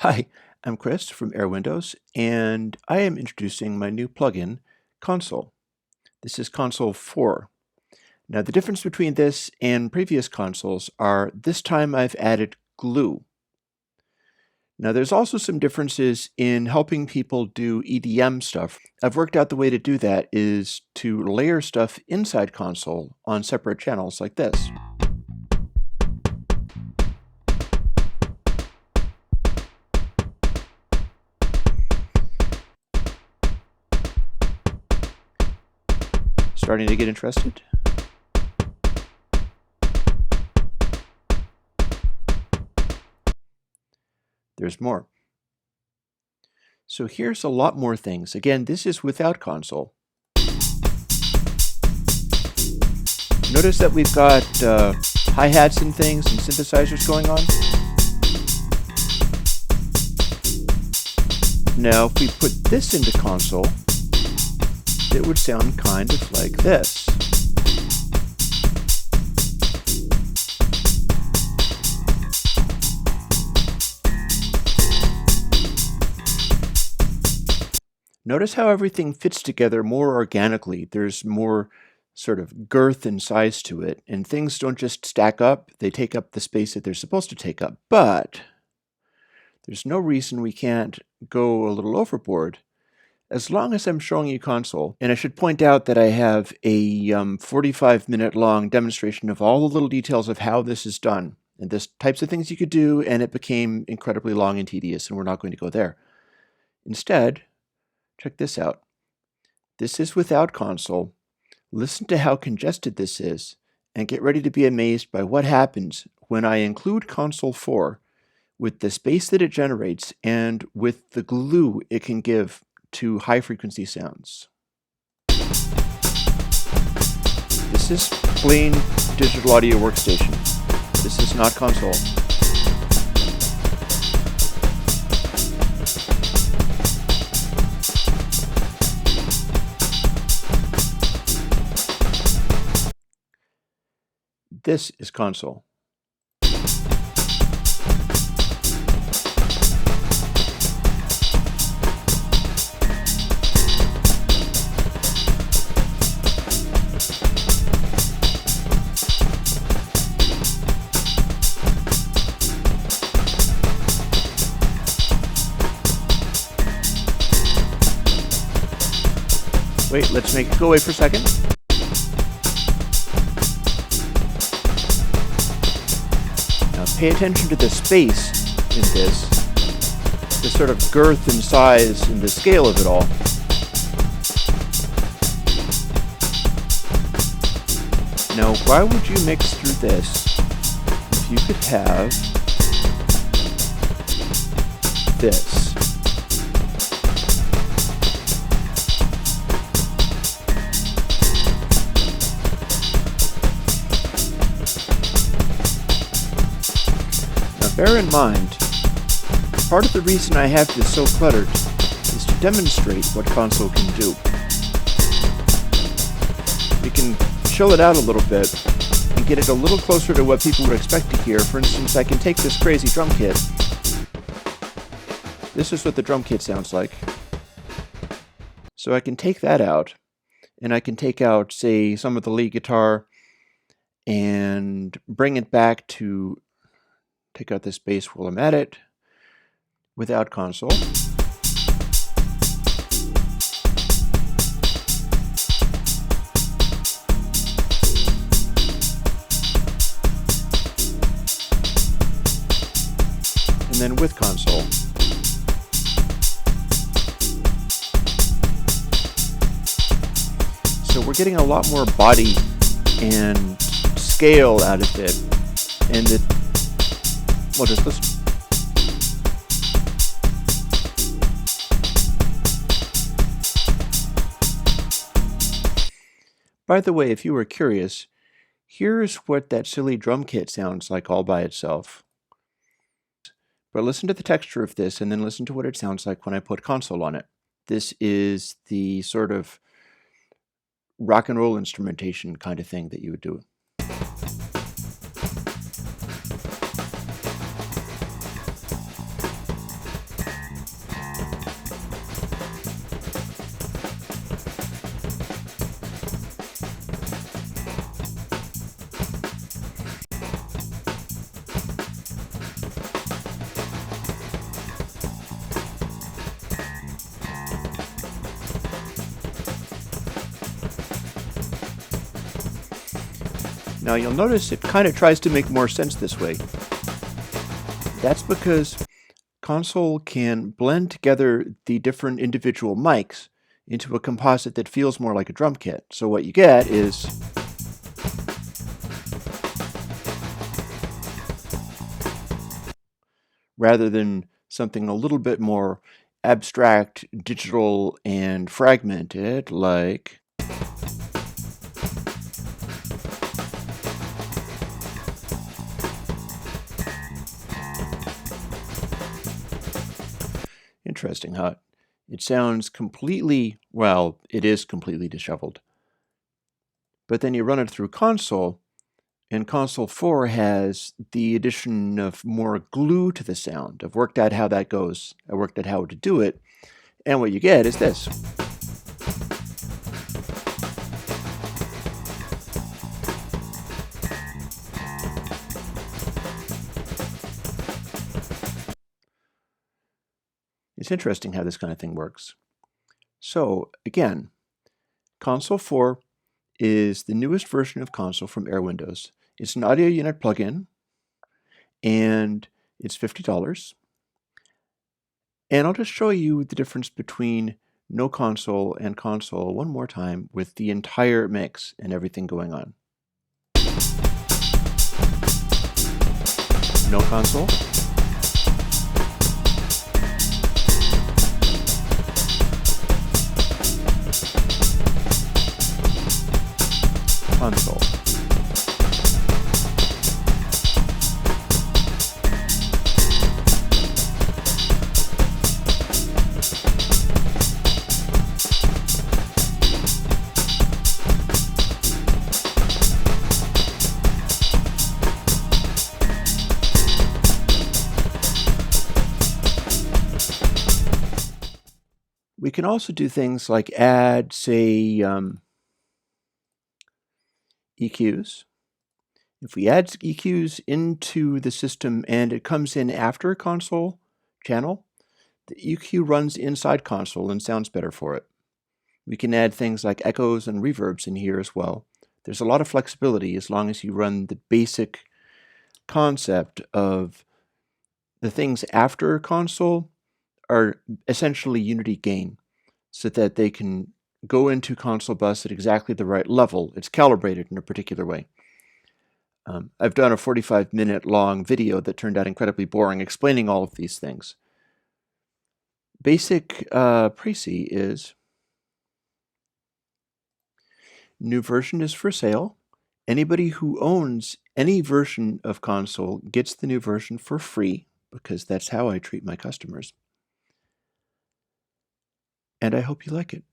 Hi, I'm Chris from airwindows, and I am introducing my new plugin, Console. This is Console 4. Now, the difference between this and previous consoles are this time I've added glue. Now, there's also some differences in helping people do EDM stuff. I've worked out the way to do that is to layer stuff inside Console on separate channels like this. Starting to get interested? There's more. So here's a lot more things. Again, this is without Console. Notice that we've got hi-hats and things and synthesizers going on. Now, if we put this into Console, it would sound kind of like this. Notice how everything fits together more organically. There's more sort of girth and size to it, and things don't just stack up, they take up the space that they're supposed to take up. But there's no reason we can't go a little overboard as long as I'm showing you Console. And I should point out that I have a 45-minute long demonstration of all the little details of how this is done. And there's types of things you could do, and it became incredibly long and tedious, and we're not going to go there. Instead, check this out. This is without Console. Listen to how congested this is, and get ready to be amazed by what happens when I include Console 4 with the space that it generates and with the glue it can give to high-frequency sounds. This is plain digital audio workstation. This is not Console. This is Console. Wait, let's make it go away for a second. Now pay attention to the space in this, the sort of girth and size and the scale of it all. Now, why would you mix through this if you could have this? Bear in mind, part of the reason I have this so cluttered is to demonstrate what Console can do. We can chill it out a little bit and get it a little closer to what people would expect to hear. For instance, I can take this crazy drum kit. This is what the drum kit sounds like. So I can take that out, and I can take out, say, some of the lead guitar and bring it back to take out this bass while I'm at it, without Console. And then with Console. So we're getting a lot more body and scale out of it, and well, just listen. By the way, if you were curious, here's what that silly drum kit sounds like all by itself. But listen to the texture of this, and then listen to what it sounds like when I put Console on it. This is the sort of rock and roll instrumentation kind of thing that you would do. Now you'll notice it kind of tries to make more sense this way. That's because Console can blend together the different individual mics into a composite that feels more like a drum kit. So what you get is rather than something a little bit more abstract, digital, and fragmented, like interesting how it sounds completely, well, it is completely disheveled. But then you run it through Console, and Console 4 has the addition of more glue to the sound. I've worked out how that goes. I worked out how to do it. And what you get is this. It's interesting how this kind of thing works. So again, Console 4 is the newest version of Console from airwindows. It's an audio unit plugin, and it's $50. And I'll just show you the difference between no Console and Console one more time with the entire mix and everything going on. No Console. Console. We can also do things like add, say, EQs. If we add EQs into the system and it comes in after a Console channel, the EQ runs inside Console and sounds better for it. We can add things like echoes and reverbs in here as well. There's a lot of flexibility as long as you run the basic concept of the things after Console are essentially unity gain, so that they can go into Console bus at exactly the right level. It's calibrated in a particular way. I've done a 45-minute long video that turned out incredibly boring explaining all of these things. Basic précis is new version is for sale. Anybody who owns any version of Console gets the new version for free, because that's how I treat my customers. And I hope you like it.